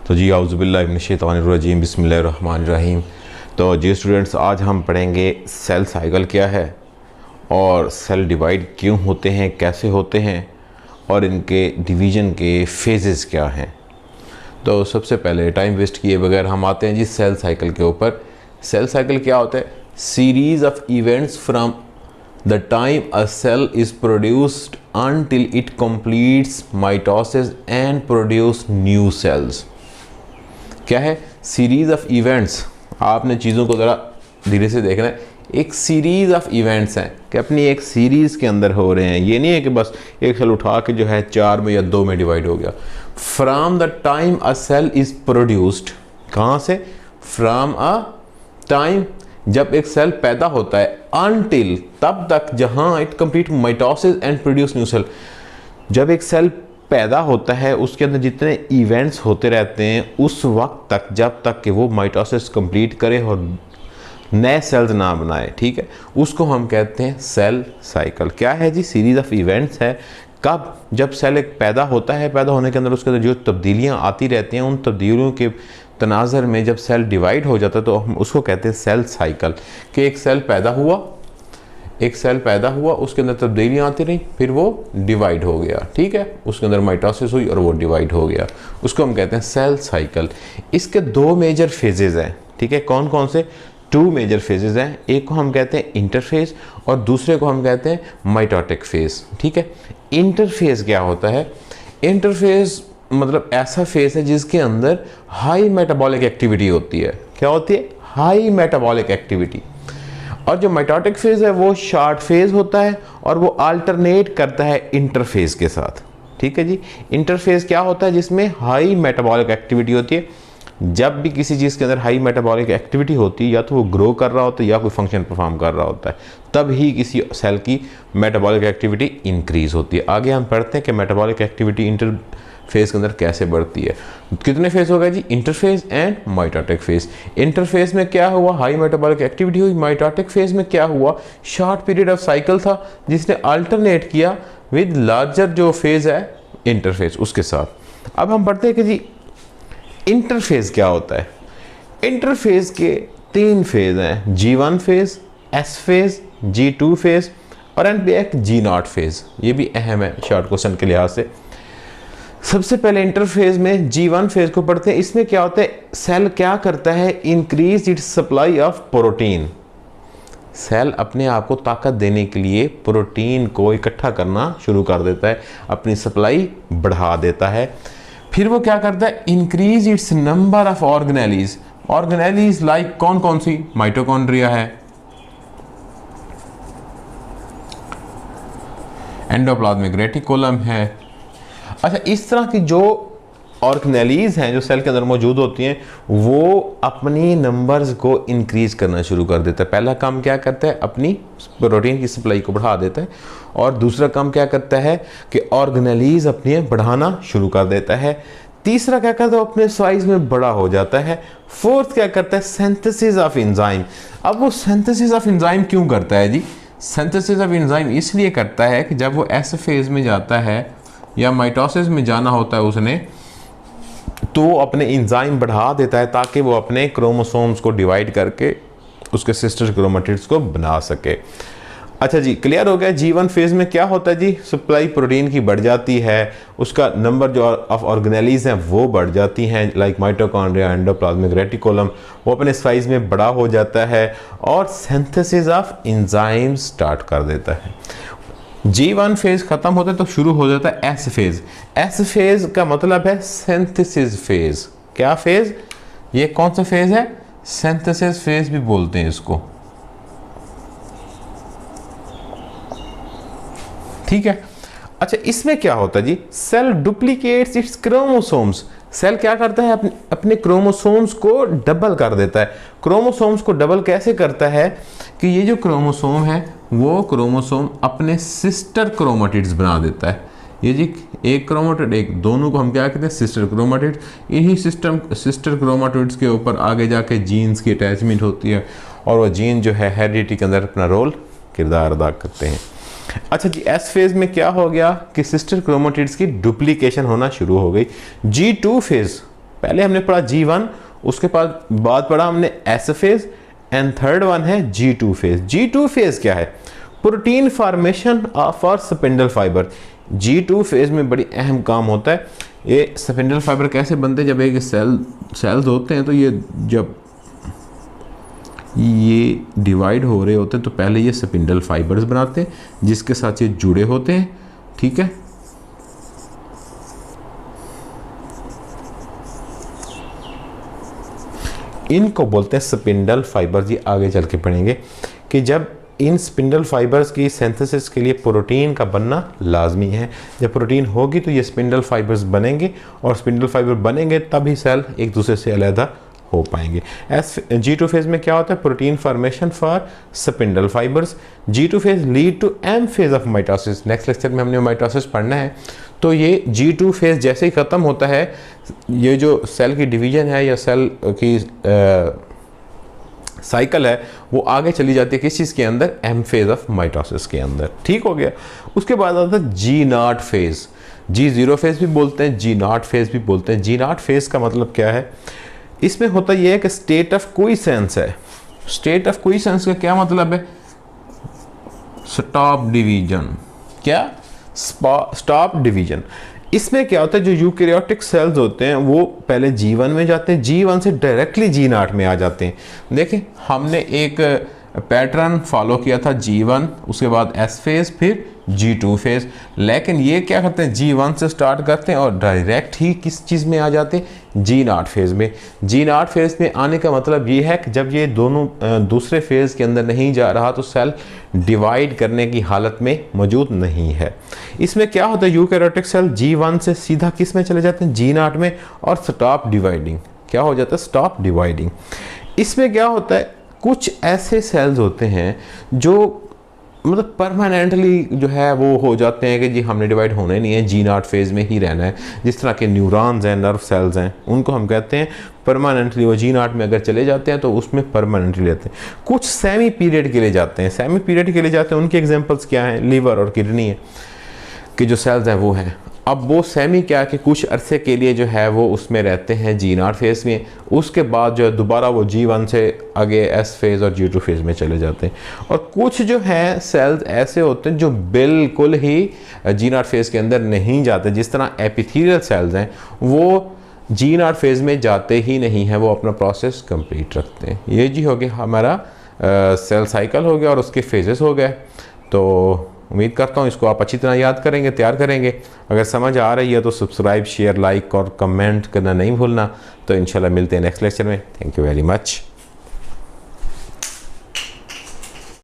तो जी आउज़ुबिल्लाहि मिनश्शैतानिर्रजीम बिस्मिल्लाहिर्रहमानिर्रहीम। तो जी स्टूडेंट्स, आज हम पढ़ेंगे सेल साइकिल क्या है और सेल डिवाइड क्यों होते हैं, कैसे होते हैं और इनके डिवीज़न के फेजेस क्या हैं। तो सबसे पहले टाइम वेस्ट किए बगैर हम आते हैं जी सेल साइकिल के ऊपर। सेल साइकिल क्या होता है? Series of events from the time a cell is produced until it completes mitosis and produce new cells। क्या है? Series of events. आपने चीज़ों को ज़रा धीरे से देखना है। एक सीरीज ऑफ इवेंट्स हैं कि अपनी एक सीरीज के अंदर हो रहे हैं। ये नहीं है कि बस एक सेल उठा के जो है 4 में या 2 में डिवाइड हो गया। From the time a cell is produced, कहाँ से? फ्रॉम अ टाइम, जब एक सेल पैदा होता है, अनटिल, तब तक जहां it complete mitosis and produce new cell. जब एक सेल पैदा होता है उसके अंदर जितने इवेंट्स होते रहते हैं उस वक्त तक, जब तक कि वो माइटोसिस कंप्लीट करे और नए सेल्स ना बनाए, ठीक है, उसको हम कहते हैं सेल साइकिल। क्या है जी? सीरीज ऑफ इवेंट्स है। कब? जब सेल एक पैदा होता है, पैदा होने के अंदर उसके अंदर जो तब्दीलियां आती रहती हैं, उन तब्दीलियों के तनाज़र में जब सेल डिवाइड हो जाता है तो हम उसको कहते हैं सेल साइकिल। कि एक सेल पैदा हुआ, उसके अंदर तब्दीलियाँ आती रही, फिर वो डिवाइड हो गया, ठीक है, उसके अंदर माइटोसिस हुई और वो डिवाइड हो गया, उसको हम कहते हैं सेल साइकिल। इसके 2 मेजर फेजेस हैं, ठीक है। कौन कौन से? 2 मेजर फेजेस हैं। एक को हम कहते हैं इंटरफेज और दूसरे को हम कहते हैं माइटोटिक फेज, ठीक है। इंटरफेज क्या होता है? इंटरफेज मतलब ऐसा फेज है जिसके अंदर हाई मेटाबॉलिक एक्टिविटी होती है। क्या होती है? High metabolic activity. और जो माइटोटिक फेज है वो शॉर्ट फेज होता है और वो अल्टरनेट करता है इंटरफेज के साथ, ठीक है जी। इंटरफेज क्या होता है? जिसमें हाई मेटाबॉलिक एक्टिविटी होती है। जब भी किसी चीज़ के अंदर हाई मेटाबॉलिक एक्टिविटी होती है, या तो वो ग्रो कर रहा होता है या कोई फंक्शन परफॉर्म कर रहा होता है, तब ही किसी सेल की मेटाबॉलिक एक्टिविटी इंक्रीज होती है। आगे हम पढ़ते हैं कि मेटाबॉलिक एक्टिविटी इंटरफेज के अंदर कैसे बढ़ती है। कितने फेज हो गए जी? Interphase and mitotic phase. Interphase में क्या हुआ? हाई मेटाबॉलिक एक्टिविटी हुई। माइटोटिक फेज में क्या हुआ? शॉर्ट पीरियड ऑफ साइकिल था जिसने अल्टरनेट किया विद लार्जर जो फेज है इंटरफेज उसके साथ। अब हम पढ़ते हैं कि जी इंटरफेज क्या होता है। इंटरफेज के 3 फेज हैं, G1 phase, S phase, G2 phase और एंड पे एक G0 फेज। ये भी अहम है शॉर्ट क्वेश्चन के लिहाज से। सबसे पहले इंटरफेज में G1 फेज को पढ़ते हैं। इसमें क्या होता है? सेल क्या करता है? Increase its supply of protein. Cell अपने आप को ताकत देने के लिए प्रोटीन को इकट्ठा करना शुरू कर देता है, अपनी सप्लाई बढ़ा देता है। फिर वो क्या करता है? Increase it's number of organelles. Organelles like कौन कौन सी? माइटोकॉन्ड्रिया है, एंडोप्लाज्मिक रेटिकुलम है। अच्छा, इस तरह की जो ऑर्गेनेलीज हैं जो सेल के अंदर मौजूद होती हैं, वो अपनी नंबर्स को इंक्रीज करना शुरू कर देता है। पहला काम क्या करता है? अपनी प्रोटीन की सप्लाई को बढ़ा देता है। और दूसरा काम क्या करता है कि ऑर्गेनेलीज अपनी बढ़ाना शुरू कर देता है। तीसरा क्या करता है? अपने साइज में बड़ा हो जाता है। फोर्थ क्या करता है? Synthesis of enzyme. अब वो सिंथेसिस ऑफ एंजाइम क्यों करता है जी? सिंथेसिस ऑफ एंजाइम इसलिए करता है कि जब वो एस फेज में जाता है या माइटोसिस में जाना होता है उसने, तो अपने एंजाइम बढ़ा देता है ताकि वो अपने क्रोमोसोम्स को डिवाइड करके उसके सिस्टर क्रोमेटिड्स को बना सके। अच्छा जी, क्लियर हो गया। G1 फेज में क्या होता है जी? सप्लाई प्रोटीन की बढ़ जाती है, उसका नंबर जो ऑफ ऑर्गेनेलीज हैं वो बढ़ जाती हैं, लाइक माइटोकॉन्ड्रिया, एंडोप्लाज्मिक रेटिकुलम, वो अपने साइज में बड़ा हो जाता है और सिंथेसिस ऑफ एंजाइम स्टार्ट कर देता है। G1 फेज खत्म होता है तो शुरू हो जाता है S फेज। S फेज का मतलब है सिंथेसिस फेज। क्या फेज? ये कौन सा फेज है? सिंथेसिस फेज भी बोलते हैं इसको, ठीक है। अच्छा, इसमें क्या होता है जी? Cell duplicates its chromosomes. Cell क्या करता है? अपने क्रोमोसोम्स को डबल कर देता है। क्रोमोसोम्स को डबल कैसे करता है कि ये जो क्रोमोसोम है वो क्रोमोसोम अपने सिस्टर क्रोमेटिड्स बना देता है। ये जी एक क्रोमेटिड एक, दोनों को हम क्या कहते हैं? Sister chromatids. इन्हीं सिस्टर क्रोमेटिड्स के ऊपर आगे जाके जीन्स की अटैचमेंट होती है और वो जीन जो है हेरिडिटी के अंदर अपना रोल किरदार अदा करते हैं। अच्छा जी, एस फेज में क्या हो गया कि सिस्टर क्रोमेटिड्स की डुप्लीकेशन होना शुरू हो गई। G2 फेज पहले हमने पढ़ा G1, उसके बाद पढ़ा हमने S phase, and third one है G2 फेज। G2 फेज क्या है? Protein formation for spindle fibre. G2 phase में बड़ी अहम काम होता है। ये स्पिंडल फाइबर कैसे बनते हैं? जब एक सेल्स होते हैं तो ये जब ये डिवाइड हो रहे होते हैं तो पहले ये स्पिंडल फाइबर्स बनाते हैं जिसके साथ ये जुड़े होते हैं, ठीक है। इनको बोलते हैं स्पिंडल फाइबर्स। ये आगे चल के पढ़ेंगे कि जब इन स्पिंडल फाइबर्स की सिंथेसिस के लिए प्रोटीन का बनना लाजमी है। जब प्रोटीन होगी तो ये स्पिंडल फाइबर्स बनेंगे, और स्पिंडल फाइबर बनेंगे तभी सेल एक दूसरे से अलग हो पाएंगे। G2 फेज में क्या होता है? Protein formation for spindle fibres. G2 phase lead to M phase of mitosis. Next lecture में हमने माइटोसिस पढ़ना है। तो ये G2 फेज जैसे ही ख़त्म होता है, ये जो सेल की डिवीजन है या सेल की साइकिल है वो आगे चली जाती है किस चीज़ के अंदर? M फेज ऑफ माइटोसिस के अंदर। ठीक हो गया। उसके बाद आता है G0 फेज। G0 फेज भी बोलते हैं, G0 फेज भी बोलते हैं। G0 फेज का मतलब क्या है? इसमें होता यह है कि स्टेट ऑफ क्विसेंस है। स्टेट ऑफ क्विसेंस का क्या मतलब है? Stop division. क्या? Stop division. इसमें क्या होता है? जो यूकैरियोटिक सेल्स होते हैं वो पहले G1 में जाते हैं, G1 से डायरेक्टली G0 में आ जाते हैं। देखें, हमने एक पैटर्न फॉलो किया था, G1, उसके बाद S फेज, फिर G2 फेज। लेकिन ये क्या करते हैं? G1 से स्टार्ट करते हैं और डायरेक्ट ही किस चीज़ में आ जाते हैं? G0 फेज में। G0 फेज में आने का मतलब ये है कि जब ये दोनों दूसरे फेज के अंदर नहीं जा रहा तो सेल डिवाइड करने की हालत में मौजूद नहीं है। इसमें क्या होता है? यूकैरियोटिक सेल G1 से सीधा किस में चले जाते हैं? G0 में, और स्टॉप डिवाइडिंग। क्या हो जाता है? Stop dividing. इसमें क्या होता है? कुछ ऐसे सेल्स होते हैं जो मतलब परमानेंटली जो है वो हो जाते हैं कि जी हमने डिवाइड होना ही नहीं है, G0 फेज में ही रहना है। जिस तरह के न्यूरॉन्स हैं, नर्व सेल्स हैं, उनको हम कहते हैं परमानेंटली वो G0 में अगर चले जाते हैं तो उसमें परमानेंटली रहते हैं। कुछ सेमी पीरियड के लिए जाते हैं। सेमी पीरियड के लिए जाते हैं, उनके एग्जांपल्स क्या हैं? लीवर और किडनी है कि जो सेल्स हैं वो हैं। अब वो सेमी क्या कि कुछ अरसे के लिए जो है वो उसमें रहते हैं G0 फेज में, उसके बाद जो है दोबारा वो G1 से आगे S फेज और G2 फेज में चले जाते हैं। और कुछ जो है सेल्स ऐसे होते हैं जो बिल्कुल ही G0 फेज के अंदर नहीं जाते। जिस तरह एपिथेलियल सेल्स हैं वो G0 फेज में जाते ही नहीं हैं, वो अपना प्रोसेस कंप्लीट रखते हैं। ये जी हो गया हमारा सेल साइकिल हो गया और उसके फेजेस हो गए। तो उम्मीद करता हूँ इसको आप अच्छी तरह याद करेंगे, तैयार करेंगे। अगर समझ आ रही है तो सब्सक्राइब, शेयर, लाइक और कमेंट करना नहीं भूलना। तो इंशाल्लाह मिलते हैं नेक्स्ट लेक्चर में। Thank you very much.